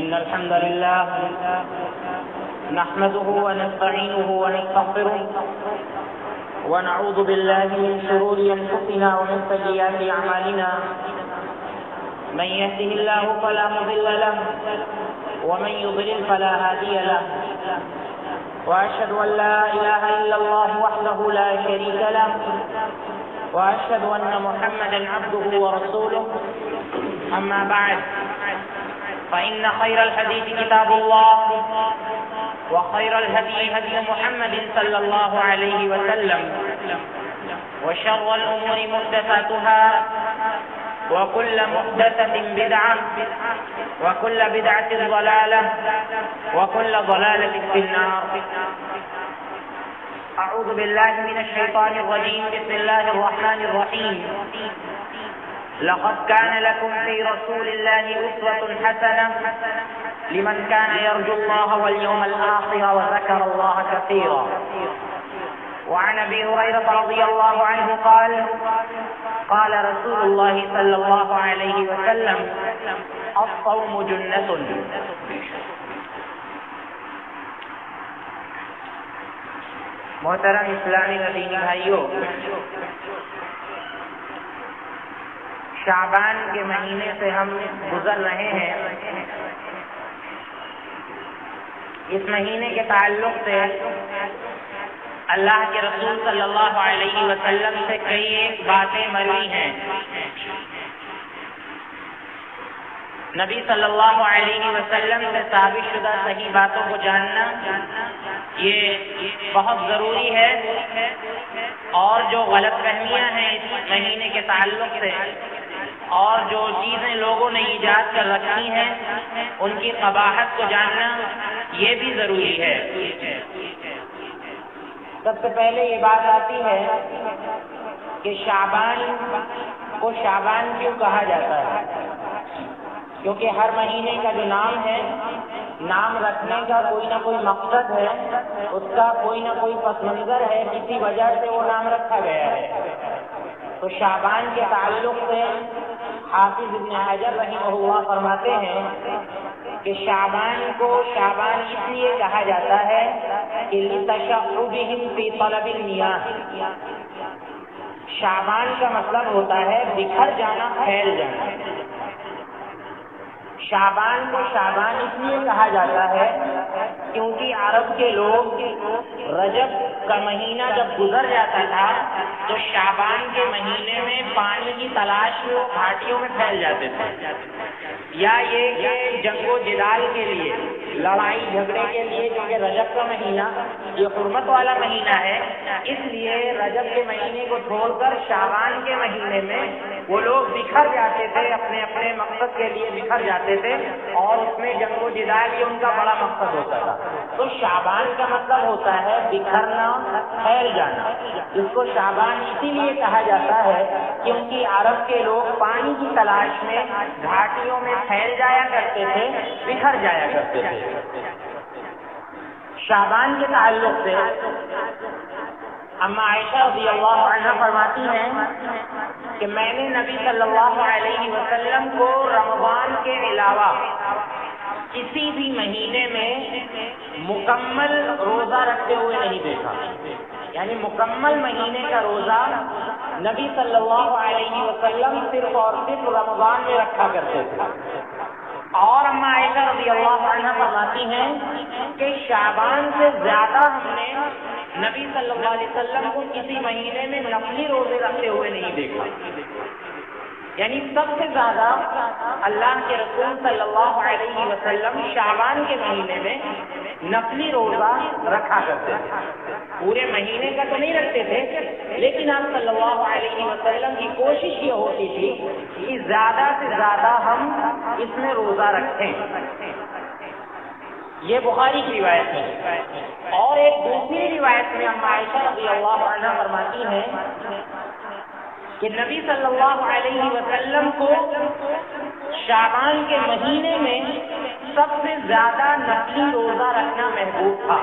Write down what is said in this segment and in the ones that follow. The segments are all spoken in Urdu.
إن الحمد لله نحمده ونستعينه ونستغفره ونعوذ بالله من شرور أنفسنا ومن سيئات أعمالنا من يهده الله فلا مضل له ومن يضلل فلا هادي له وأشهد أن لا إله إلا الله وحده لا شريك له وأشهد أن محمدا عبده ورسوله أما بعد فإن خير الحديث كتاب الله وخير الهدي هدي محمد صلى الله عليه وسلم وشر الأمور محدثاتها وكل محدثة بدعة وكل بدعة ضلالة وكل ضلالة في النار. أعوذ بالله من الشيطان الرجيم. بسم الله الرحمن الرحيم. لقد كان لكم في رسول الله أسوة حسنة لمن كان يرجو الله واليوم الآخر وذكر الله كثيرا. وعن أبي هريرة رضي الله عنه قال قال رسول الله صلى الله عليه وسلم الصوم جنة. محترم اسلامی و دینی بھائیوں، شعبان کے مہینے سے ہم گزر رہے ہیں. اس مہینے کے تعلق سے اللہ کے رسول صلی اللہ علیہ وسلم سے کئی ایک باتیں مروی ہیں. نبی صلی اللہ علیہ وسلم سے ثابت شدہ صحیح باتوں کو جاننا یہ بہت ضروری ہے، اور جو غلط فہمیاں ہیں اس مہینے کے تعلق سے اور جو چیزیں لوگوں نے ایجاد کر رکھی ہیں ان کی قباحت کو جاننا یہ بھی ضروری ہے. سب سے پہلے یہ بات آتی ہے کہ شعبان کو شعبان کیوں کہا جاتا ہے؟ کیونکہ ہر مہینے کا جو نام ہے، نام رکھنے کا کوئی نہ کوئی مقصد ہے، اس کا کوئی نہ کوئی پس منظر ہے، کسی وجہ سے وہ نام رکھا گیا ہے. تو شعبان کے تعلق سے حافظ ابن حجر رحمہ اللہ فرماتے ہیں کہ شعبان کو شعبان اس لیے کہا جاتا ہے کہ لتشعبهم فی طلب المیاہ. شعبان کا مطلب ہوتا ہے بکھر جانا، پھیل جانا. شعبان کو شعبان اس لیے کہا جاتا ہے کیونکہ عرب کے لوگ رجب کا مہینہ جب گزر جاتا تھا تو شعبان کے مہینے میں پانی کی تلاش میں وہ گھاٹیوں میں پھیل جاتے تھے، یا یہ کہ جنگ و جدال کے لیے، لڑائی جھگڑے کے لیے، کیونکہ رجب کا مہینہ یہ حرمت والا مہینہ ہے، اس لیے رجب کے مہینے کو چھوڑ کر شعبان کے مہینے میں وہ لوگ بکھر جاتے تھے، اپنے اپنے مقصد کے لیے بکھر جاتے تھے، اور اس میں جنگ و جدال یہ ان کا بڑا مقصد ہوتا تھا. تو شعبان کا مطلب ہوتا ہے بکھرنا، پھیل جانا. اس کو شعبان اسی لیے کہا جاتا ہے کیونکہ عرب کے لوگ پانی کی تلاش میں گھاٹیوں میں پھیل جایا کرتے تھے، بکھر جایا کرتے تھے. شعبان کے تعلق سے اما عائشہ رضی اللہ عنہا فرماتی ہیں کہ میں نے نبی صلی اللہ علیہ وسلم کو رمضان کے علاوہ کسی بھی مہینے میں مکمل روزہ رکھتے ہوئے نہیں دیکھا. یعنی مکمل مہینے کا روزہ نبی صلی اللہ علیہ وسلم صرف اور صرف رمضان میں رکھا کرتے تھے. اور اما عائشہ رضی اللہ عنہ فرماتی ہیں کہ شعبان سے زیادہ ہم نے نبی صلی اللہ علیہ وسلم کو کسی مہینے میں نفلی روزے رکھتے ہوئے نہیں دیکھا. یعنی سب سے زیادہ اللہ کے رسول صلی اللہ علیہ وسلم شعبان کے مہینے میں نفلی روزہ رکھا کرتے تھے. پورے مہینے کا تو نہیں رکھتے تھے، لیکن آپ صلی اللہ علیہ وسلم کی کوشش یہ ہوتی تھی کہ زیادہ سے زیادہ ہم اس میں روزہ رکھیں. یہ بخاری کی روایت ہے. اور ایک دوسری روایت میں اما عائشہ رضی اللہ عنہا فرماتی ہیں کہ نبی صلی اللہ علیہ وسلم کو شعبان کے مہینے میں سب سے زیادہ نفلی روزہ رکھنا محبوب تھا.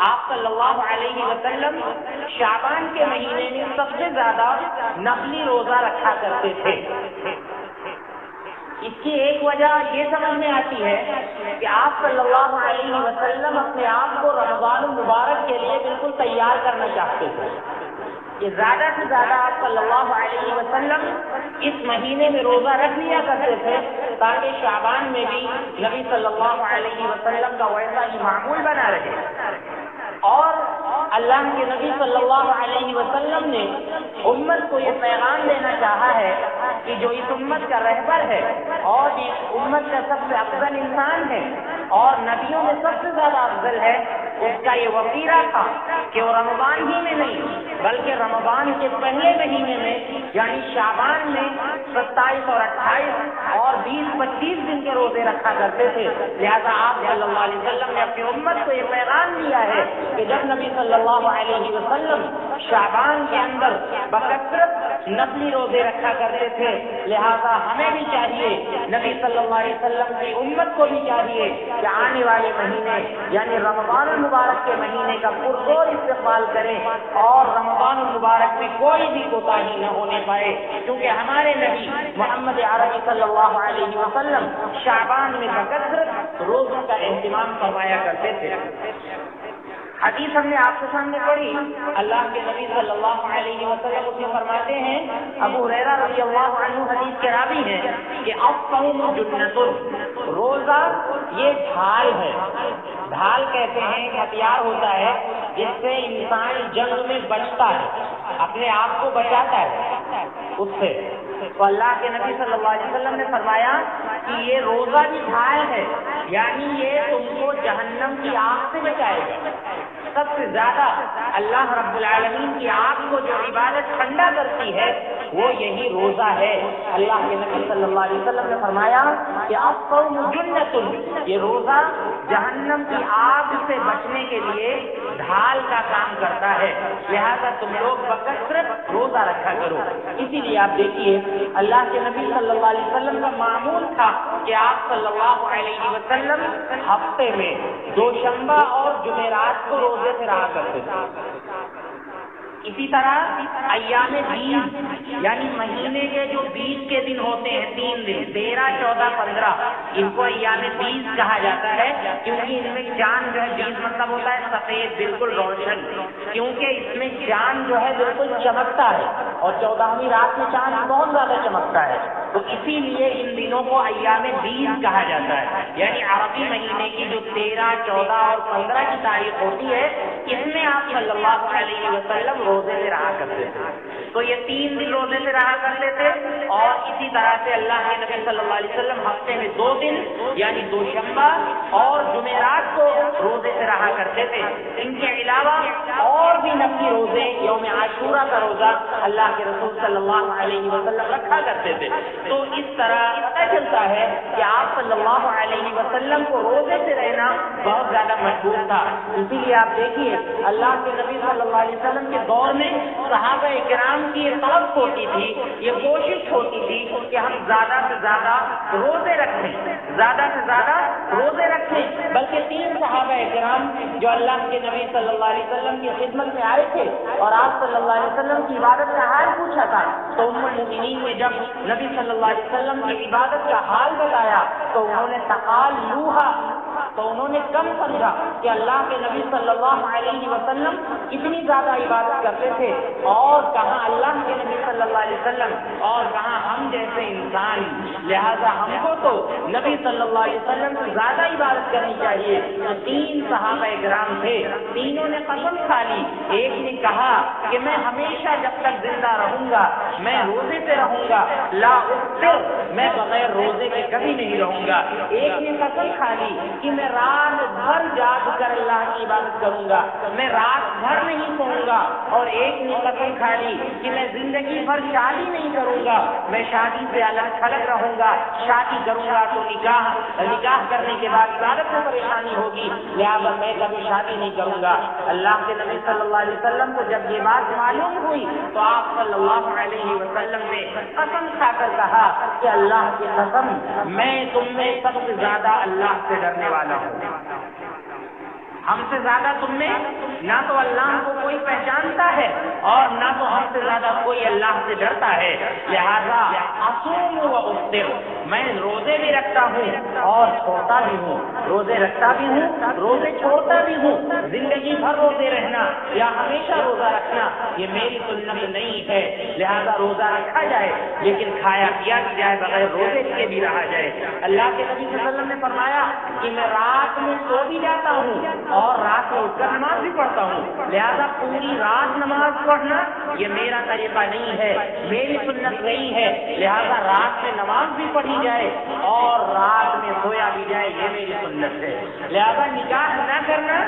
آپ صلی اللہ علیہ وسلم شعبان کے مہینے میں سب سے زیادہ نفلی روزہ رکھا کرتے تھے. اس کی ایک وجہ یہ سمجھ میں آتی ہے کہ آپ صلی اللہ علیہ وسلم اپنے آپ کو رمضان المبارک کے لیے بالکل تیار کرنا چاہتے تھے کہ زیادہ سے زیادہ آپ صلی اللہ علیہ وسلم اس مہینے میں روزہ رکھ لیا کرتے تھے تاکہ شعبان میں بھی نبی صلی اللہ علیہ وسلم کا ویسا ہی معمول بنا رہے. اور اللہ کے نبی صلی اللہ علیہ وسلم نے امت کو یہ پیغام دینا چاہا ہے کہ جو اس امت کا رہبر ہے اور اس امت کا سب سے افضل انسان ہے اور نبیوں میں سب سے زیادہ افضل ہے، اس کا یہ وقیرہ تھا کہ وہ رمضان ہی میں نہیں بلکہ رمضان کے پہلے مہینے میں یعنی شعبان میں 27 اور 28 اور 20-25 دن کے روزے رکھا کرتے تھے. لہذا آپ صلی اللہ علیہ وسلم نے اپنی امت کو یہ پیغام دیا ہے کہ جب نبی صلی اللہ علیہ وسلم شعبان کے اندر بکثرت نفلی روزے رکھا کرتے تھے، لہذا ہمیں بھی چاہیے، نبی صلی اللہ علیہ وسلم کی امت کو بھی چاہیے کہ آنے والے مہینے یعنی رمضان المبارک کے مہینے کا پرزور استقبال کریں اور رمضان المبارک میں کوئی بھی کوتاہی نہ ہونے پائے، کیونکہ ہمارے نبی محمد عربی صلی اللہ علیہ وسلم شعبان میں بکثرت روزوں کا اہتمام فرمایا کرتے تھے. حدیث ہم نے آپ کے سامنے پڑھی، اللہ کے نبی صلی اللہ علیہ وسلم اس میں فرماتے ہیں، ابو ہریرہ رضی اللہ عنہ حدیث کے راوی ہیں کہ الصوم جنۃ، روزہ یہ ڈھال ہے. ڈھال کہتے ہیں ایک ہتھیار ہوتا ہے جس سے انسان جنگ میں بچتا ہے، اپنے آپ کو بچاتا ہے اس سے. تو اللہ کے نبی صلی اللہ علیہ وسلم نے فرمایا کہ یہ روزہ بھی ڈھال ہے، یعنی یہ تم کو جہنم کی آگ سے بچائے گا. سب سے زیادہ اللہ رب العالمین کی آگ کو جو عبادت ٹھنڈا کرتی ہے وہ یہی روزہ ہے. اللہ کے نبی صلی اللہ علیہ وسلم نے فرمایا کہ الصوم جنۃ، یہ روزہ جہنم کی آگ سے بچنے کے لیے ڈھال کا کام کرتا ہے. لہذا تم لوگ بکثرت روزہ رکھا کرو. اسی لیے آپ دیکھیے اللہ کے نبی صلی اللہ علیہ وسلم کا معمول تھا کہ آپ صلی اللہ علیہ وسلم ہفتے میں دوشنبہ اور جمعرات کو روزے سے رہا کرتے تھے. اسی طرح ایام بیس یعنی مہینے کے جو 20 کے دن ہوتے ہیں، 3 دن 13، 14، 15، ان کو ایام بیس کہا جاتا ہے کیونکہ ان میں چاند جو ہے 20 مطلب ہوتا ہے سفید بالکل روشن، کیونکہ اس میں چاند جو ہے بالکل چمکتا ہے اور 14ویں رات میں چاند بہت زیادہ چمکتا ہے. تو اسی لیے ان دنوں کو ایام بیس کہا جاتا ہے، یعنی عربی مہینے کی جو 13، 14 اور 15 کی تاریخ ہوتی ہے اس میں آپ صلی اللہ علیہ وسلم روزے سے رہا کرتے تھے. تو یہ 3 دن روزے سے رہا کرتے تھے اور اسی طرح سے اللہ کے نبی صلی اللہ علیہ وسلم ہفتے میں 2 دن یعنی دوشنبہ اور جمعرات کو روزے سے رہا کرتے تھے. ان کے علاوہ اور بھی نفلی روزے، یوم عاشورہ کا روزہ اللہ کے رسول صلی اللہ علیہ وسلم رکھا کرتے تھے. تو اس طرح پتہ چلتا ہے کہ آپ صلی اللہ علیہ وسلم کو روزے سے رہنا بہت زیادہ مشہور تھا. اسی لیے آپ دیکھیے اللہ کے نبی صلی اللہ علیہ وسلم کے دور میں صحابہ کرام کی یہ طلب ہوتی تھی، یہ کوشش ہوتی تھی کہ ہم زیادہ سے زیادہ روزے رکھیں، زیادہ سے زیادہ روزے رکھیں. بلکہ 3 صحابہ کرام جو اللہ کے نبی صلی اللہ علیہ وسلم کی خدمت میں آئے تھے اور آپ صلی اللہ علیہ وسلم کی عبادت کا حال پوچھا تھا، تو ام المؤمنین نے جب نبی صلی اللہ علیہ وسلم کی عبادت کا حال بتایا تو انہوں نے تقالوہا، تو انہوں نے کم سمجھا کہ اللہ کے نبی صلی اللہ علیہ وسلم اتنی زیادہ عبادت کرتے تھے اور کہاں اللہ کے نبی صلی اللہ علیہ وسلم اور کہاں ہم جیسے انسان. لہذا ہم کو تو نبی صلی اللہ علیہ وسلم سے زیادہ عبادت کرنی چاہیے. تو 3 صحابہ کرام تھے، تینوں نے قسم کھا لی. ایک نے کہا کہ میں ہمیشہ جب تک زندہ رہوں گا میں روزے سے رہوں گا، لا افطر، میں بغیر روزے کے کبھی نہیں رہوں گا. ایک نے قسم کھا لی کہ میں رات بھر جاگ کر اللہ کی عبادت کروں گا، میں رات بھر نہیں سوؤں گا. اور ایک نے قسم کھا لی کہ میں زندگی بھر شادی نہیں کروں گا، میں شادی سے الگ تھلگ رہوں گا، شادی کروں گا تو نکاح کرنے کے بعد عبادت میں پریشانی ہوگی، لہٰذا میں کبھی شادی نہیں کروں گا. اللہ کے نبی صلی اللہ علیہ وسلم کو جب یہ بات معلوم ہوئی تو آپ صلی اللہ علیہ وسلم نے قسم کھا کر کہا کہ اللہ کی قسم میں تم میں سب سے زیادہ اللہ سے ڈرنے والا ہوں. ہم سے زیادہ تم میں نہ تو اللہ کو کوئی پہچانتا ہے اور نہ تو ہم سے زیادہ کوئی اللہ سے ڈرتا ہے، لہذا اصوم و افطر، میں روزے بھی رکھتا ہوں اور چھوڑتا بھی ہوں، روزے رکھتا بھی ہوں، روزے چھوڑتا بھی ہوں۔ زندگی بھر روزے رہنا یا ہمیشہ روزہ رکھنا یہ میری سنت نہیں ہے، لہذا روزہ رکھا جائے لیکن کھایا پیا بھی جائے، بغیر روزے کے بھی رہا جائے۔ اللہ کے نبی صلی اللہ علیہ وسلم نے فرمایا کہ میں رات میں سو بھی جاتا ہوں اور رات میں اٹھ کر نماز بھی پڑھتا ہوں، لہذا پوری رات نماز پڑھنا یہ میرا طریقہ نہیں ہے، میری سنت نہیں ہے، لہذا رات میں نماز بھی پڑھی جائے اور رات میں سویا بھی جائے، یہ میری سنت ہے۔ لہذا نکاح نہ کرنا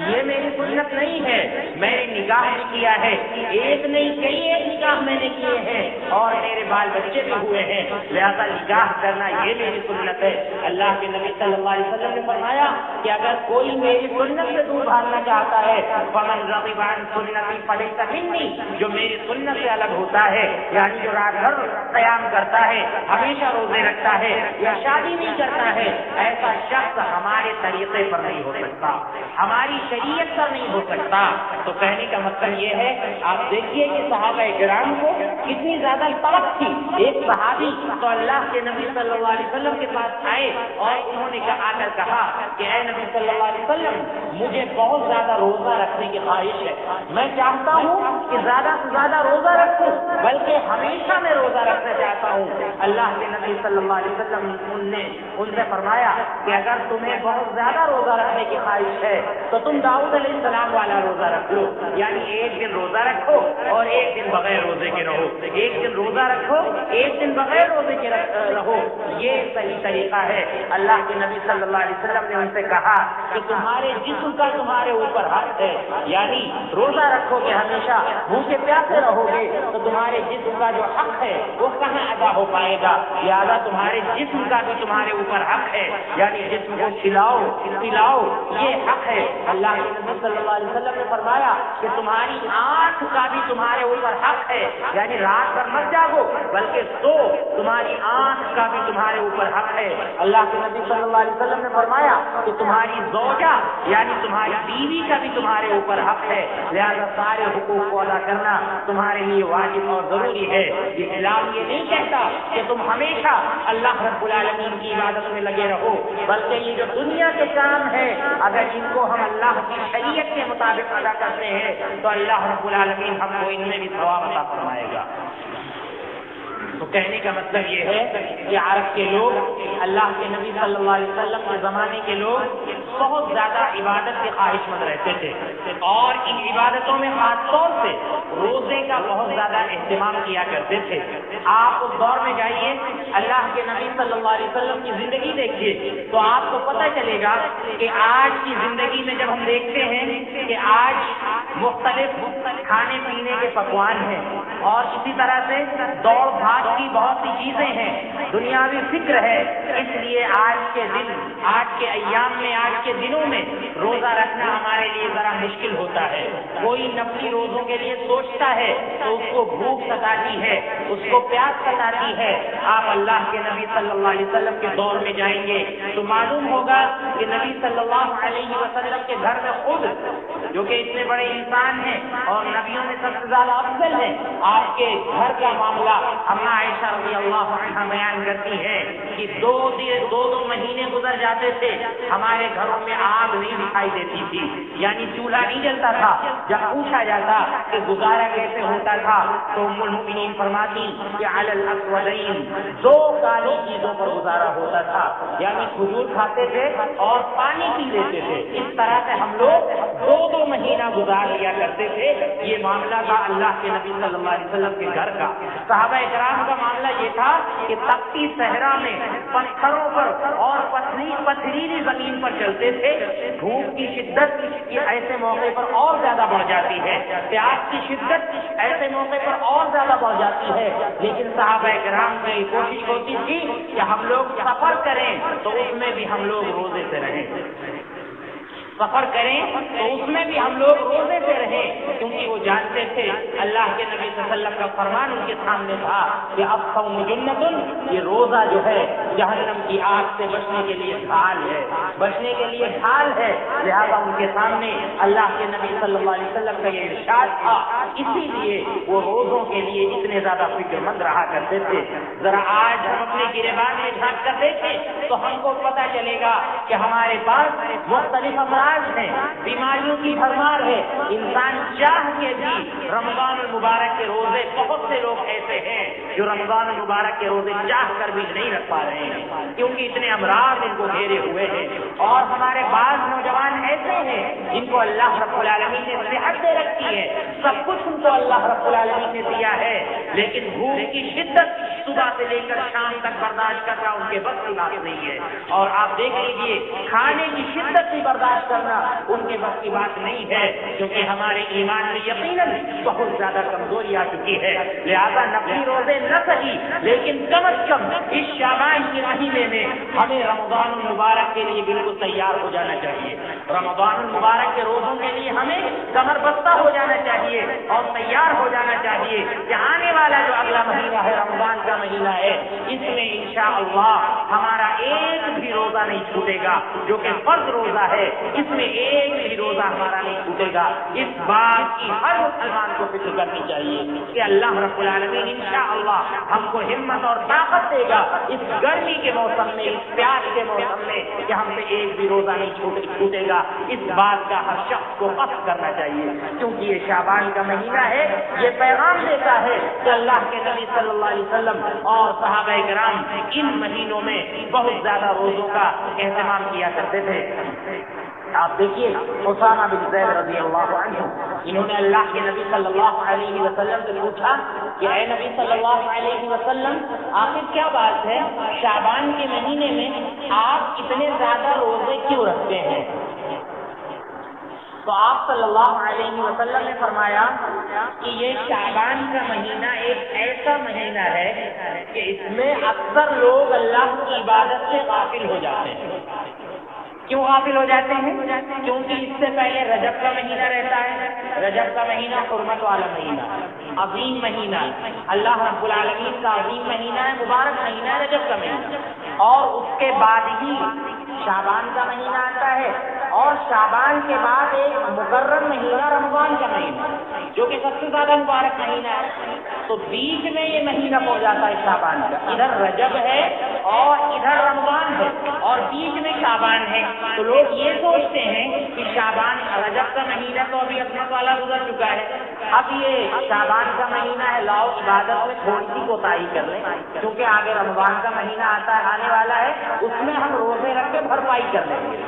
یہ میری سنت نہیں ہے، میں نے نکاح بھی کیا ہے، ایک نہیں کئی ایک نکاح میں نے کیے ہیں اور میرے بال بچے بھی ہوئے ہیں، لہذا نکاح کرنا یہ میری سنت ہے۔ اللہ کے نبی صلی اللہ علیہ وسلم نے فرمایا کہ اگر کوئی میری سنت سے دور بھاگنا چاہتا ہے فمن رغب عن سنتی فلیس منی، جو میری سنت سے الگ ہوتا ہے، یعنی جو رات بھر قیام کرتا ہے، ہمیشہ روزے رکھتا ہے یا شادی نہیں کرتا ہے، ایسا شخص ہمارے طریقے پر نہیں ہو سکتا، ہماری شریعت پر نہیں ہو سکتا۔ تو کہنے کا مطلب یہ ہے، آپ دیکھیے کہ صحابہ کرام کو کتنی زیادہ طلب تھی۔ ایک صحابی تو اللہ کے نبی صلی اللہ علیہ وسلم کے پاس آئے اور انہوں نے آ کر کہا کہ اے نبی صلی اللہ علیہ وسلم، مجھے بہت زیادہ روزہ رکھنے کی خواہش ہے، میں چاہتا ہوں کہ زیادہ سے زیادہ روزہ رکھوں، بلکہ ہمیشہ میں روزہ رکھنا چاہتا ہوں۔ اللہ کے نبی صلی اللہ علیہ وسلم نے ان سے فرمایا کہ اگر تمہیں بہت زیادہ روزہ رکھنے کی خواہش ہے تو تم داؤد علیہ السلام والا روزہ رکھ لو، یعنی ایک دن روزہ رکھو اور ایک دن بغیر روزے کے رہو، ایک دن روزہ رکھو ایک دن بغیر روزے کے رہو، یہ صحیح طریقہ ہے۔ اللہ کے نبی صلی اللہ علیہ وسلم نے ان سے کہا کہ تمہارے جسم کا تمہارے اوپر حق ہے، یعنی روزہ رکھو گے ہمیشہ بھوکے پیاسے رہو گے تو تمہارے جسم کا جو حق ہے وہ کہاں ادا ہو پائے گا، لہٰذا تمہارے جسم کا بھی تمہارے اوپر حق ہے، یعنی جسم کو کھلاؤ پلاؤ، یہ حق ہے۔ اللہ کے نبی صلی اللہ علیہ وسلم نے فرمایا کہ تمہاری آنکھ کا بھی تمہارے اوپر حق ہے، یعنی رات بھر مت جاگو بلکہ سو، تمہاری آنکھ کا بھی تمہارے اوپر حق ہے۔ اللہ کے نبی صلی اللہ علیہ وسلم نے فرمایا کہ تمہاری زوجہ یعنی تمہاری بیوی کا بھی تمہارے اوپر حق ہے، لہذا سارے حقوق کو ادا کرنا تمہارے لیے واجب اور ضروری ہے۔ اسلام یہ نہیں کہتا کہ تم ہمیشہ اللہ رب العالمین کی عبادت میں لگے رہو، بلکہ یہ جو دنیا کے کام ہے اگر ان کو ہم اللہ کی شریعت کے مطابق ادا کرتے ہیں تو اللہ رب العالمین ہم کو ان میں بھی ثواب عطا فرمائے گا۔ تو کہنے کا مطلب یہ ہے کہ عرب کے لوگ، اللہ کے نبی صلی اللہ علیہ وسلم کے زمانے کے لوگ بہت زیادہ عبادت کے خواہش مند رہتے تھے اور ان عبادتوں میں خاص طور سے روزے کا بہت زیادہ اہتمام کیا کرتے تھے۔ آپ اس دور میں جائیے، اللہ کے نبی صلی اللہ علیہ وسلم کی زندگی دیکھیے تو آپ کو پتہ چلے گا کہ آج کی زندگی میں جب ہم دیکھتے ہیں کہ آج مختلف کھانے پینے کے پکوان ہیں اور اسی طرح سے دوڑ بھاگ کی بہت سی چیزیں ہیں، دنیاوی فکر ہے، اس لیے آج کے دن، آج کے ایام میں، آج کے دنوں میں روزہ رکھنا ہمارے لیے ذرا مشکل ہوتا ہے۔ کوئی نفلی روزوں کے لیے سوچتا ہے تو اس کو بھوک ستاتی ہے، اس کو پیاس ستاتی ہے۔ آپ اللہ کے نبی صلی اللہ علیہ وسلم کے دور میں جائیں گے تو معلوم ہوگا کہ نبی صلی اللہ علیہ وسلم کے گھر میں خود، جو کہ اتنے بڑے انسان ہیں اور نبیوں میں سب سے زیادہ افضل ہیں، آپ کے گھر کا معاملہ اما عائشہ رضی اللہ عنہا بیان کرتی ہے کہ دو مہینے گزر جاتے تھے، ہمارے گھروں میں آگ نہیں دکھائی دیتی تھی، یعنی چولہا نہیں جلتا تھا۔ جب پوچھا جاتا کہ گزارا کیسے ہوتا تھا تو ام المؤمنین فرماتی کہ علی الاسودین، دو کالی چیزوں پر گزارا ہوتا تھا، یعنی کھجور کھاتے تھے اور پانی پی لیتے تھے۔ اس طرح سے ہم لوگ دو مہینہ گزار لیا کرتے تھے۔ یہ معاملہ تھا اللہ کے نبی صلی اللہ علیہ وسلم کے گھر کا۔ صحابہ کرام کا معاملہ یہ تھا کہ تپتی صحرا میں پتھروں پر اور پتھریلی زمین پر چلتے تھے۔ دھوپ کی شدت ایسے موقع پر اور زیادہ بڑھ جاتی ہے، پیاس کی شدت ایسے موقع پر اور زیادہ بڑھ جاتی ہے، لیکن صحابہ کرام کی کوشش ہوتی تھی کہ ہم لوگ سفر کریں تو اس میں بھی ہم لوگ روزے سے رہیں۔ سفر کریں تو اس میں بھی ہم لوگ روزے سے رہیں، کیونکہ وہ جانتے تھے اللہ کے نبی صلی اللہ علیہ وسلم کا فرمان ان کے سامنے تھا کہ الصوم جنۃ، یہ روزہ جو ہے جہنم کی آگ سے بچنے کے لیے ڈھال ہے، بچنے کے لیے ڈھال ہے۔ لہذا ان کے سامنے اللہ کے نبی صلی اللہ علیہ وسلم کا یہ ارشاد تھا، اسی لیے وہ روزوں کے لیے اتنے زیادہ فکر مند رہا کرتے تھے۔ ذرا آج ہم اپنے گریبان میں جھانک کر دیکھیں تو ہم کو پتہ چلے گا کہ ہمارے پاس مختلف امراض ہیں، بیماریوں کی بھرمار ہے۔ انسان چاہ کے بھی رمضان المبارک کے روزے، بہت سے لوگ ایسے ہیں جو رمضان المبارک کے روزے چاہ کر بھی نہیں رکھ پا رہے ہیں، کیونکہ اتنے امراض ان کو گھیرے ہوئے ہیں۔ اور ہمارے بعض نوجوان ایسے ہیں جن کو اللہ رب العالمین نے صحت دے رکھی ہے، سب کچھ ان کو اللہ رب العالمین نے دیا ہے، لیکن بھوک کی شدت صبح سے لے کر شام تک برداشت کرنا ان کے بس کی بات نہیں ہے۔ اور آپ دیکھ لیجیے کھانے کی شدت بھی برداشت کرنا ان کے بس کی بات نہیں ہے، کیونکہ ہمارے ایمان میں یقیناً بہت زیادہ کمزوری آ چکی ہے۔ لہذا نفلی روزے نہ صحیح، لیکن کم از کم اس شعبان کے مہینے میں ہمیں رمضان المبارک کے لیے بالکل تیار ہو جانا چاہیے۔ رمضان المبارک کے روزوں کے لیے ہمیں کمر بستہ ہو جانا چاہیے اور تیار ہو جانا چاہیے کہ آنے والا جو اگلا مہینہ ہے، رمضان کا مہینہ ہے، اس میں انشاءاللہ ہمارا ایک بھی روزہ نہیں چھوٹے گا، جو کہ فرض روزہ ہے، اس میں ایک بھی روزہ ہمارا نہیں چھوٹے گا۔ اس بات کی ہر مسلمان کو فکر کرنی چاہیے کہ اللہ رب العالمین انشاءاللہ ہم کو ہمت اور طاقت دے گا اس گرمی کے موسم میں، اس پیاس کے موسم میں، کہ ہم سے ایک بھی روزہ نہیں چھوٹے گا۔ اس بات کا ہر شخص کو قصد کرنا چاہیے، کیونکہ یہ شعبان کا مہینہ ہے، یہ پیغام دیتا ہے کہ اللہ کے نبی صلی اللہ علیہ وسلم اور صحابہ کرام ان مہینوں میں بہت زیادہ روزوں کا اہتمام کیا کرتے تھے۔ آپ دیکھیے اسامہ بن زید رضی اللہ عنہ، انہوں نے اللہ کے نبی صلی اللہ علیہ وسلم سے پوچھا کہ اے نبی صلی اللہ علیہ وسلم، آخر کیا بات ہے شعبان کے مہینے میں آپ اتنے زیادہ روزے کیوں رکھتے ہیں؟ تو آپ صلی اللہ علیہ وسلم نے فرمایا کہ یہ شعبان کا مہینہ ایک ایسا مہینہ ہے کہ اس میں اکثر لوگ اللہ کی عبادت سے غافل ہو جاتے ہیں۔ کیوں غافل ہو جاتے ہیں؟ کیونکہ اس سے پہلے رجب کا مہینہ رہتا ہے، رجب کا مہینہ حرمت والا مہینہ، عظیم مہینہ، اللہ رب العالمین کا عظیم مہینہ ہے، مبارک مہینہ ہے رجب کا مہینہ، اور اس کے بعد ہی شعبان کا مہینہ آتا ہے، اور شعبان کے بعد ایک مقرر مہینہ رمضان کا مہینہ، جو کہ سب سے زیادہ مبارک مہینہ ہے۔ تو بیچ میں یہ مہینہ پڑ جاتا ہے شعبان کا، ادھر رجب ہے اور ادھر رمضان ہے اور بیچ میں شعبان ہے۔ تو لوگ یہ سوچتے ہیں کہ شعبان، رجب کا مہینہ تو ابھی عظمت والا گزر چکا ہے، اب یہ شعبان کا مہینہ ہے، لاؤ عبادت میں تھوڑی سی کوتاہی کر لیں، کیونکہ آگے رمضان کا مہینہ آنے والا ہے، اس میں ہم روزے رکھ کے بھرپائی کر لیں گے۔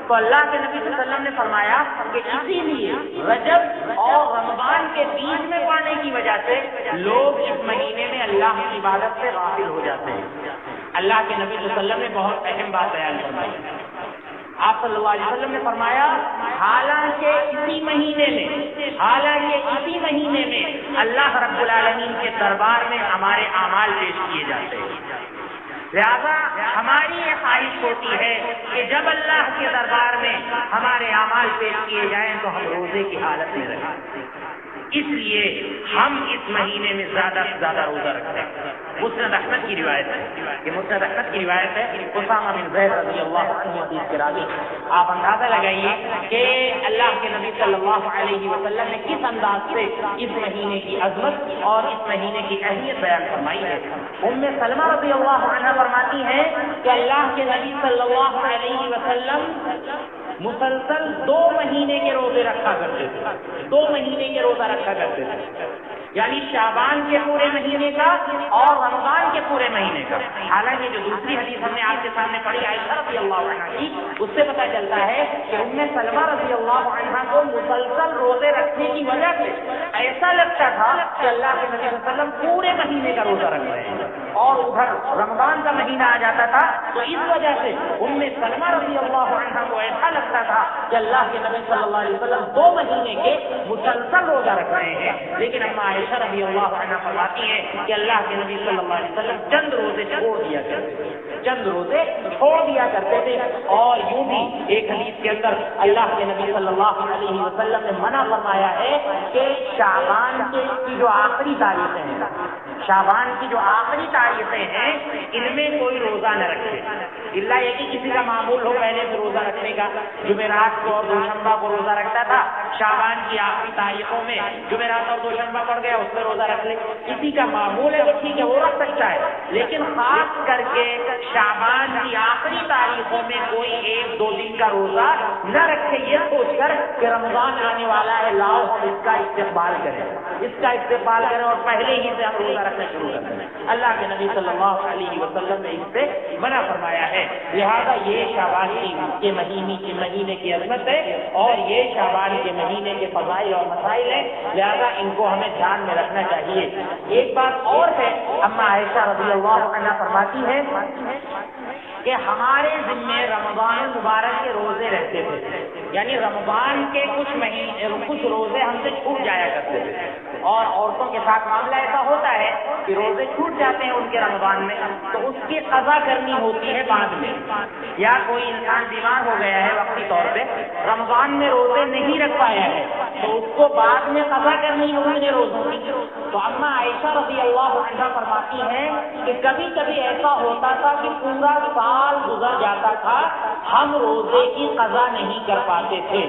تو اللہ کے نبی صلی اللہ علیہ وسلم نے فرمایا کہ اسی لیے رجب اور رمضان کے بیچ میں پڑنے کی وجہ سے لوگ اس مہینے میں اللہ کی عبادت سے غافل ہو جاتے ہیں۔ اللہ کے نبی صلی اللہ علیہ وسلم نے بہت اہم بات بیان فرمائی۔ آپ صلی اللہ علیہ وسلم نے فرمایا حالانکہ اسی مہینے میں اللہ رب العالمین کے دربار میں ہمارے اعمال پیش کیے جاتے ہیں، لہذا ہماری یہ خواہش ہوتی ہے کہ جب اللہ کے دربار میں ہمارے اعمال پیش کیے جائیں تو ہم روزے کی حالت میں رہیں، اس لیے ہم اس مہینے میں زیادہ سے زیادہ روزہ رکھتے ہیں۔ مسند احمد کی روایت ہے، یہ مسند احمد کی روایت ہے، اسامہ بن زید رضی اللہ عنہ حدیث کے راوی۔ آپ اندازہ لگائیے کہ اللہ کے نبی صلی اللہ علیہ وسلم نے کس انداز سے اس مہینے کی عظمت اور اس مہینے کی اہمیت بیان فرمائی ہے۔ ام سلمہ رضی اللہ عنہ فرماتی ہیں کہ اللہ کے نبی صلی اللہ علیہ وسلم مسلسل 2 مہینے کے روزے رکھا کرتے تھے، 2 مہینے کے روزہ رکھا کرتے تھے، یعنی شعبان کے پورے مہینے کا اور رمضان کے پورے مہینے کا۔ حالانکہ جو دوسری حدیث ہم نے آپ کے سامنے پڑھی عائشہ رضی اللہ عنہ کی، اس سے پتہ چلتا ہے کہ ام سلمہ رضی اللہ عنہ کو مسلسل روزے رکھنے کی وجہ سے ایسا لگتا تھا کہ اللہ کے نبی صلی اللہ علیہ وسلم پورے مہینے کا روزہ رکھ رہے ہیں۔ اور ادھر رمضان کا مہینہ آ جاتا تھا تو اس وجہ سے ام سلمہ رضی اللہ عنہا کو ایسا لگتا تھا کہ اللہ کے نبی صلی اللہ علیہ وسلم 2 مہینے کے مسلسل روزہ رکھ رہے ہیں، لیکن اما عائشہ رضی اللہ عنہا فرماتی ہیں کہ اللہ کے نبی صلی اللہ علیہ وسلم چند روزے چھوڑ دیا کرتے تھے، چند روزے چھوڑ دیا کرتے تھے۔ اور یوں بھی ایک حدیث کے اندر اللہ کے نبی صلی اللہ علیہ وسلم نے منع فرمایا ہے کہ شعبان کی جو آخری تاریخیں ہیں، شعبان کی جو آخری تاریخیں ہیں ان میں کوئی روزہ نہ رکھے، اللہ یہ کہ کسی کا معمول ہو پہلے سے روزہ رکھنے کا، جمعرات کو اور دوشنبہ کو روزہ رکھتا تھا، شعبان کی آخری تاریخوں میں جمعرات اور دوشنبہ پڑ گیا اس میں روزہ رکھ لے، کسی کا معمول ہے تو ٹھیک ہے وہ رکھ سکتا ہے، لیکن خاص کر کے شعبان کی آخری تاریخوں میں کوئی 1-2 دن کا روزہ نہ رکھے یہ سوچ کر کہ رمضان آنے والا ہے، لاؤ ہم اس کا استقبال کریں، اس کا استقبال کریں اور پہلے ہی سے ہم روزہ رکھنا شروع کر دیں۔ اللہ کے نبی صلی اللہ علیہ وسلم نے اس سے منع فرمایا ہے، لہذا یہ شعبان کے مہینے کی عظمت ہے اور یہ شعبان کے مہینے کے فضائل اور مسائل ہیں، لہذا ان کو ہمیں دھیان میں رکھنا چاہیے۔ ایک بات اور ہے، اما عائشہ رضی اللہ عنہا فرماتی ہے کہ ہمارے ذمے رمضان المبارک کے روزے رہتے تھے، یعنی رمضان کے کچھ روزے ہم سے چھوٹ جایا کرتے تھے، اور عورتوں کے ساتھ معاملہ ایسا ہوتا ہے کہ روزے چھوٹ جاتے ہیں ان کے رمضان میں تو اس کی قضا کرنی ہوتی ہے بعد میں، یا کوئی انسان بیمار ہو گیا ہے وقتی طور پہ رمضان میں روزے نہیں رکھ پایا ہے تو اس کو بعد میں قضا کرنی ہوتی ہے روزوں کی۔ تو اما عائشہ رضی اللہ عنہا فرماتی ہیں کہ کبھی کبھی ایسا ہوتا تھا کہ پورا سال گزر جاتا تھا ہم روزے کی قضا نہیں کر پاتے تھے،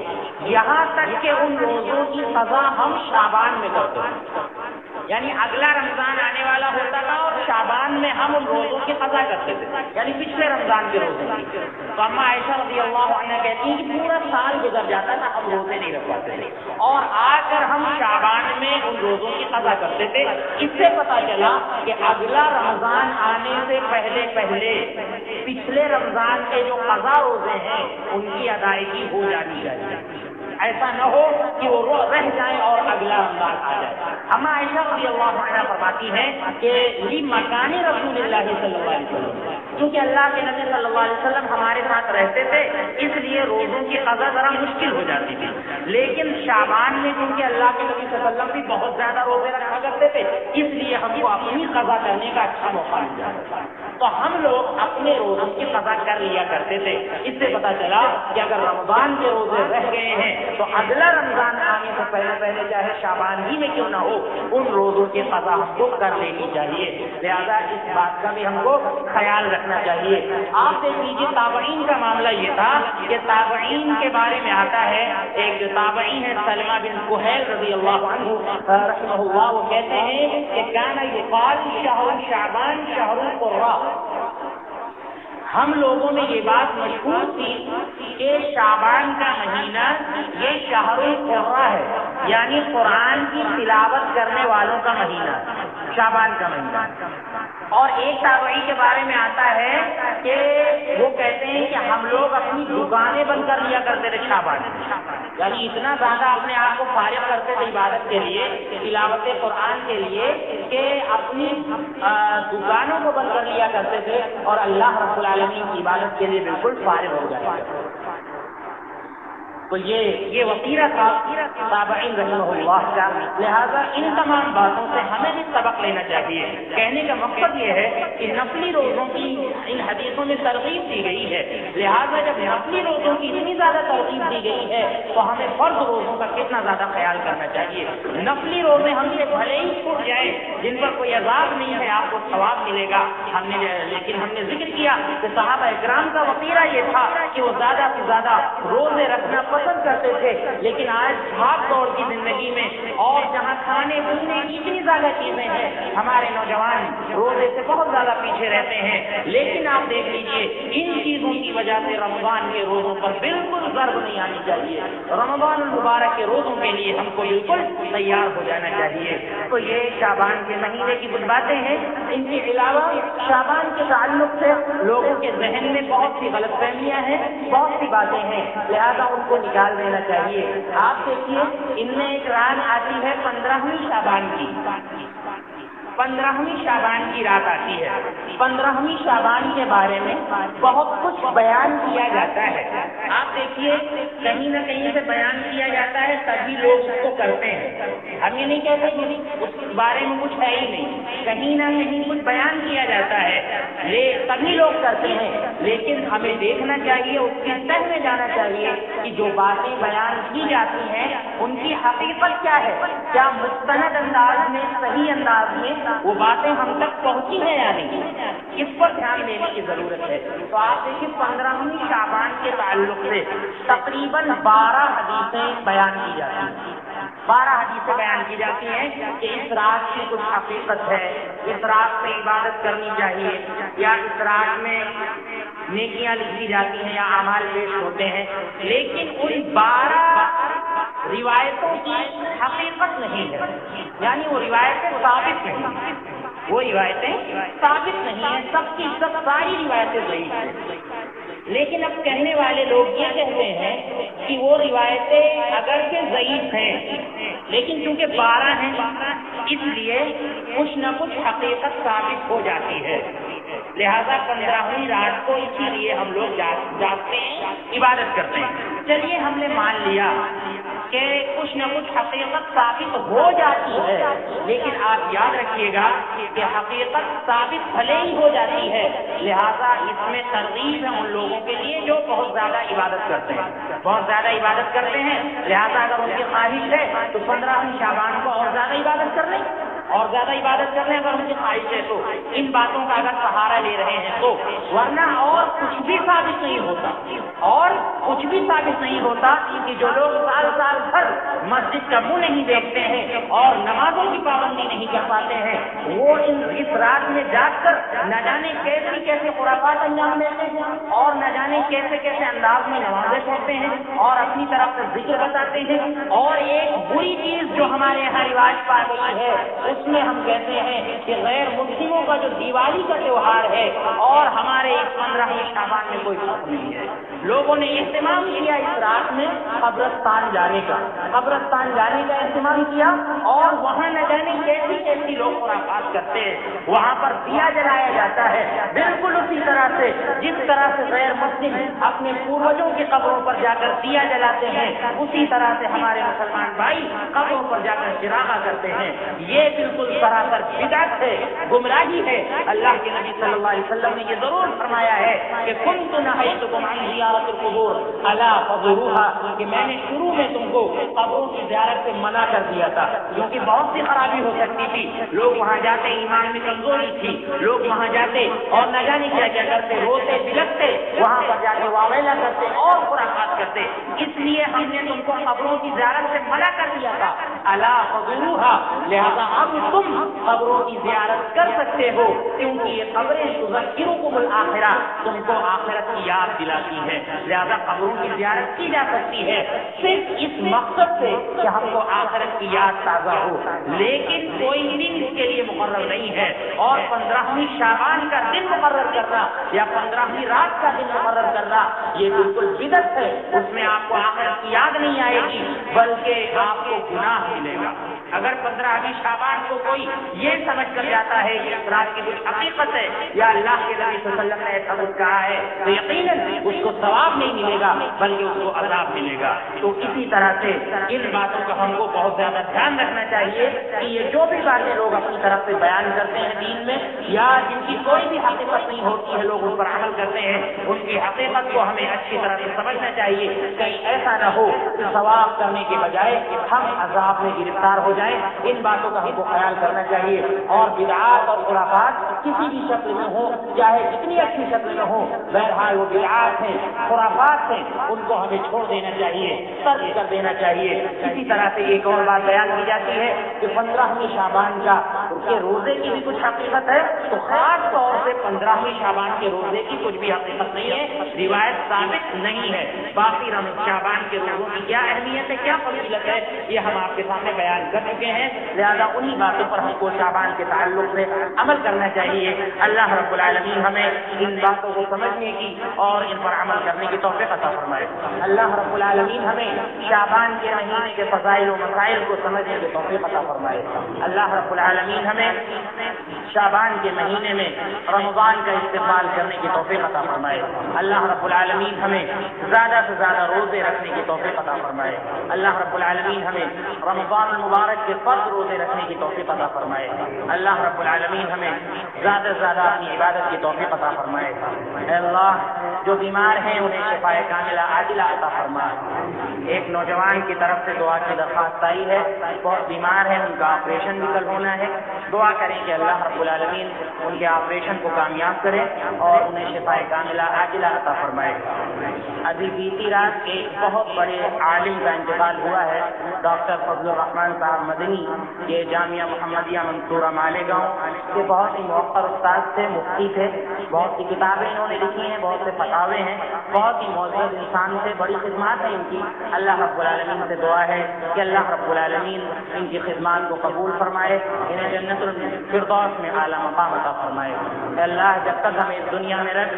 یہاں تک کہ ان روزوں کی قضا ہم شعبان میں کرتے تھے، یعنی اگلا رمضان آنے والا ہوتا تھا اور شعبان میں ہم ان روزوں کی قضا کرتے تھے، یعنی پچھلے رمضان کے روزے کی۔ تو اما عائشہ رضی اللہ عنہا کہتی ہیں کہ پورا سال گزر جاتا تھا ہم روزے نہیں رکھ پاتے تھے اور آ کر ہم شعبان میں ان روزوں کی قضا کرتے تھے۔ اس سے پتہ چلا کہ اگلا رمضان آنے سے پہلے پچھلے رمضان کے جو قضا روزے ہیں ان کی ادائیگی ہو جانی چاہیے، ایسا نہ ہو کہ وہ رہ جائیں اور اگلا رمضان آ جائے۔ اما عائشہ رضی اللہ عنہا فرماتی ہیں کہ مکان رسول اللہ صلی اللہ علیہ وسلم، کیونکہ اللہ کے نبی صلی اللہ علیہ وسلم ہمارے ساتھ رہتے تھے اس لیے روزوں کی قضا ذرا مشکل ہو جاتی تھی، لیکن شعبان میں کیونکہ اللہ کے نبی صلی اللہ علیہ وسلم بھی بہت زیادہ روزے رکھا کرتے تھے اس لیے ہم کو اپنی قضا کرنے کا اچھا موقع مل جاتا تھا، تو ہم لوگ اپنے روزوں کی قضا کر لیا کرتے تھے۔ اس سے پتہ چلا کہ اگر رمضان کے روزے رہ گئے ہیں تو اگلا رمضان آنے سے پہلے چاہے شعبان ہی میں کیوں نہ ہو ان روزوں کی قضا ہم کو کر لینی چاہیے، لہذا اس بات کا بھی ہم کو خیال رکھنا چاہیے۔ آپ دیکھ لیجیے تابعین کا معاملہ یہ تھا کہ تابعین کے بارے میں آتا ہے، ایک تابعی ہے سلمہ بن کہیل رضی اللہ عنہ رحمہ اللہ، وہ کہتے ہیں کہ کان یقال شہر شعبان شہر القرآ، ہم لوگوں میں یہ بات مشہور تھی کہ شعبان کا مہینہ یہ شہر القرآ ہے، یعنی قرآن کی تلاوت کرنے والوں کا مہینہ، شعبان کا مہینہ۔ اور ایک تابعی کے بارے میں آتا ہے کہ وہ کہتے ہیں کہ ہم لوگ اپنی دکانیں بند کر لیا کرتے تھے شعبان، یعنی اتنا زیادہ اپنے آپ کو فارغ کرتے تھے عبادت کے لیے، تلاوت قرآن کے لیے، کہ اپنی دکانوں کو بند کر لیا کرتے تھے اور اللہ رب العالمین کی عبادت کے لیے بالکل فارغ ہو جایا کرتے تھے۔ تو یہ وسیلہ تھا تابعین رحمہ اللہ کا، لہذا ان تمام باتوں سے ہمیں بھی سبق لینا چاہیے۔ کہنے کا مقصد یہ ہے کہ نفلی روزوں کی ان حدیثوں میں ترغیب دی گئی ہے، لہذا جب نفلی روزوں کی اتنی زیادہ ترغیب دی گئی ہے تو ہمیں فرض روزوں کا کتنا زیادہ خیال کرنا چاہیے۔ نفلی روزے ہم سے بھلے ہی چھوٹ جائیں جن پر کوئی عذاب نہیں ہے، آپ کو ثواب ملے گا، لیکن ہم نے ذکر کیا کہ صحابہ اکرام کا وسیلہ یہ تھا کہ وہ زیادہ سے زیادہ روزے رکھنا پسند کرتے تھے، لیکن آج بھاگ دوڑ کی زندگی میں اور جہاں کھانے پینے کی اتنی زیادہ چیزیں ہیں ہمارے نوجوان روزے سے بہت زیادہ پیچھے رہتے ہیں۔ لیکن آپ دیکھ لیجئے ان چیزوں کی وجہ سے رمضان کے روزوں پر بالکل ضرب نہیں آنی چاہیے، رمضان المبارک کے روزوں کے لیے ہم کو بالکل تیار ہو جانا چاہیے۔ تو یہ شعبان کے مہینے کی کچھ باتیں ہیں، ان کے علاوہ شعبان کے تعلق سے لوگوں کے ذہن میں بہت سی غلط فہمیاں ہیں، بہت سی باتیں ہیں، لہذا ان کو نکال دینا چاہیے۔ آپ دیکھیے ان میں ایک رات آتی ہے 15ویں شعبان کی، 15ویں شعبان کی رات آتی ہے. 15ویں شعبان کے بارے میں بہت کچھ بیان کیا جاتا ہے. آپ دیکھیے کہیں نہ کہیں سے بیان کیا جاتا ہے، سبھی لوگ اس کو کرتے ہیں. ہم یہ نہیں کہتے کہ اس بارے میں کچھ ہے ہی نہیں، کہیں نہ کہیں کچھ بیان کیا جاتا ہے، سبھی لوگ کرتے ہیں. لیکن ہمیں دیکھنا چاہیے، اس کی تہ میں جانا چاہیے کہ جو باتیں بیان کی جاتی ہیں ان کی حقیقت کیا ہے، کیا مستند انداز میں، صحیح انداز میں وہ باتیں ہم تک پہنچی ہیں یا نہیں، اس پر دھیان دینے کی ضرورت ہے. تو آپ دیکھیے 15ویں شعبان کے تعلق سے تقریباً 12 حدیثیں بیان کی جاتی ہیں. 12 حدیثیں بیان کی جاتی ہیں کہ اس رات کی کچھ حقیقت ہے، اس رات میں عبادت کرنی چاہیے، یا اس رات میں نیکیاں لکھی جاتی ہیں یا اعمال پیش ہوتے ہیں. لیکن ان 12 روایتوں کی حقیقت نہیں ہے، یعنی وہ روایتیں ثابت نہیں، وہ روایتیں ثابت نہیں ہیں. سب کی سب ساری روایتیں ضعیف ہیں. لیکن اب کہنے والے لوگ یہ کہتے ہیں کہ وہ روایتیں اگرچہ ضعیف ہیں لیکن چونکہ 12 ہیں اس لیے کچھ نہ کچھ حقیقت ثابت ہو جاتی ہے. لہذا 15ویں رات کو اسی لیے ہم لوگ جاگتے ہیں، عبادت کرتے ہیں. چلیے ہم نے مان لیا کہ کچھ نہ کچھ حقیقت ثابت ہو جاتی ہے، لیکن آپ یاد رکھیے گا کہ حقیقت ثابت بھلے ہی ہو جاتی ہے، لہذا اس میں ترغیب ہے ان لوگوں کے لیے جو بہت زیادہ عبادت کرتے ہیں، بہت زیادہ عبادت کرتے ہیں. لہذا اگر ان کی خواہش ہے تو 15ویں شعبان کو اور زیادہ عبادت کر لیں، اور زیادہ عبادت کر لیں. اگر ان کی خواہش ہے تو ان باتوں کا اگر سہارا لے رہے ہیں تو، ورنہ اور کچھ بھی ثابت نہیں ہوتا، اور کچھ بھی ثابت نہیں ہوتا کہ جو لوگ سال سال بھر مسجد کا منہ نہیں دیکھتے ہیں اور نمازوں کی پابندی نہیں کر پاتے ہیں، وہ اس رات میں جاگ کر نہ جانے کیسے خرافات انجام دیتے ہیں، اور نہ جانے کیسے انداز میں نمازیں پڑھتے ہیں اور اپنی طرف سے ذکر بتاتے ہیں. اور ایک بری چیز جو ہمارے یہاں رواج پا گئی ہے، اس میں ہم کہتے ہیں کہ غیر مسلموں کا جو دیوالی کا تہوار ہے اور ہمارے اس 15ویں شعبان میں کوئی فرق نہیں ہے. لوگوں نے اہتمام کیا اس رات میں قبرستان جانے کا اہتمام کیا، اور وہاں نہ جانے کیسی لوگ خرافات کرتے ہیں. وہاں پر دیا جلایا جاتا ہے بالکل اسی طرح سے جس طرح سے غیر مسلم اپنے پوروجوں کی قبروں پر جا کر دیا جلاتے ہیں، اسی طرح سے ہمارے مسلمان بھائی قبروں پر جا کر چراغا کرتے ہیں. یہ بالکل سراسر بدعت ہے، گمراہی ہے. اللہ کے نبی صلی اللہ علیہ وسلم نے یہ ضرور فرمایا ہے کہ کنت نہیتکم عن زیارت القبور الا فزوروها، کہ میں نے شروع میں تم کو قبروں کی زیارت سے منع کر دیا تھا، کیونکہ بہت سی خرابی ہو سکتی تھی. لوگ وہاں جاتے، ایمان میں کمزوری تھی، لوگ وہاں جاتے اور نہ جانے کیا کیا کرتے، روتے بلکتے، وہاں پر جا کے واویلا کرتے اور خرافات کرتے. اس لیے ہم نے تم کو قبروں کی زیارت سے منع کر دیا تھا. الا فزوروها، لہذا اب تم قبروں کی زیارت کر سکتے ہو، کیونکہ یہ قبریں تذکرکم الآخرہ، تم کو آخرت کی یاد دلاتی ہے. لہذا قبروں کی زیارت کی جا سکتی ہے صرف اس مقصد سے کہ ہم کو آخرت کی یاد تازہ ہو، لیکن کوئی دن اس کے لیے مقرر نہیں ہے. اور 15ویں شعبان کا دن مقرر کرنا یا 15ویں رات کا دن مقرر کرنا یہ بالکل بدعت ہے. اس میں آپ کو آخرت کی یاد نہیں آئے گی بلکہ آپ کو گناہ ملے گا. اگر 15ویں شعبان کو کوئی یہ سمجھ کر جاتا ہے کہ اس رات کی کچھ حقیقت ہے یا اللہ کے نبی صلی اللہ علیہ وسلم نے ایسا کچھ کہا ہے تو یقیناً اس کو ثواب نہیں ملے گا بلکہ اس کو عذاب ملے گا. تو اسی طرح سے ان باتوں کا ہم کو بہت زیادہ دھیان رکھنا چاہیے کہ یہ جو بھی باتیں لوگ اپنی طرف سے بیان کرتے ہیں دین میں، یا جن کی کوئی بھی حقیقت نہیں ہوتی ہے لوگ ان پر عمل کرتے ہیں، ان کی حقیقت کو ہمیں اچھی طرح سے سمجھنا چاہیے. کہیں ایسا نہ ہو کہ ثواب کرنے کے بجائے ہم عذاب میں گرفتار ہو جائیں. ان باتوں کا ہم کو خیال کرنا چاہیے. اور بدعات اور خرافات کسی بھی شکل میں ہو، چاہے جتنی اچھی شکل میں ہو، بہرحال وہ بدعات ہیں، خرافات ہیں، ان کو ہمیں چھوڑ دینا چاہیے، ترک کر دینا چاہیے. اسی طرح سے ایک اور بات بیان کی جاتی ہے کہ 15ویں شعبان کے روزے کی بھی کچھ حقیقت ہے. تو خاص طور سے 15ویں شعبان کے روزے کی کچھ بھی حقیقت نہیں ہے، روایت ثابت نہیں ہے. باقی شعبان کے روزوں کی کیا اہمیت ہے، کیا فضیلت ہے، یہ ہم آپ کے سامنے بیان کر چکے ہیں. لہذا انہی باتوں پر ہم کو شعبان کے تعلق سے عمل کرنا چاہیے. اللہ رب العالمین ہمیں ان باتوں کو سمجھنے کی اور ان پر عمل کرنے کرنے کی توفیق عطا فرمائے. اللہ رب العالمین ہمیں شعبان کے مہینے کے فضائل و مسائل کو سمجھنے کی توفیق عطا فرمائے. اللہ رب العالمین ہمیں شعبان کے مہینے میں رمضان کا استقبال کرنے کی توفیق عطا فرمائے. اللہ رب العالمین ہمیں زیادہ سے زیادہ روزے رکھنے کی توفیق عطا فرمائے. اللہ رب العالمین ہمیں رمضان المبارک کے فرض روزے رکھنے کی توفیق عطا فرمائے. اللہ رب العالمین ہمیں زیادہ سے زیادہ اپنی عبادت کی توفیق عطا فرمائے. اے اللہ جو بیمار ہیں انہیں شفا کاملہ عاجلہ عطا فرما. ایک نوجوان کی طرف سے دعا کی درخواست آئی ہے, بہت بیمار ہے, ان کا آپریشن بھی کل ہونا ہے. دعا کریں کہ اللہ رب العالمین ان کے آپریشن کو کامیاب کرے اور انہیں شفا کاملہ عاجلہ عطا فرمائے. ابھی بیتی رات ایک بہت بڑے عالم کا انتقال ہوا ہے, ڈاکٹر فضل الرحمان صاحب مدنی, یہ جامعہ محمدیہ منصورہ مالیگاؤں کے بہت ہی موقر استاد تھے, مفتی تھے. بہت سی کتابیں انہوں نے لکھی ہیں, بہت سے فتاوے ہیں, بہت ہی معزز انسان تھے, بڑی خدمات ہیں ان کی. اللہ رب العالمین سے دعا ہے کہ اللہ رب العالمین ان کی خدمات کو قبول فرمائے, انہیں جنت الفردوس میں اعلیٰ مقام عطا فرمائے. اللہ جب تک ہمیں اس دنیا میں رکھ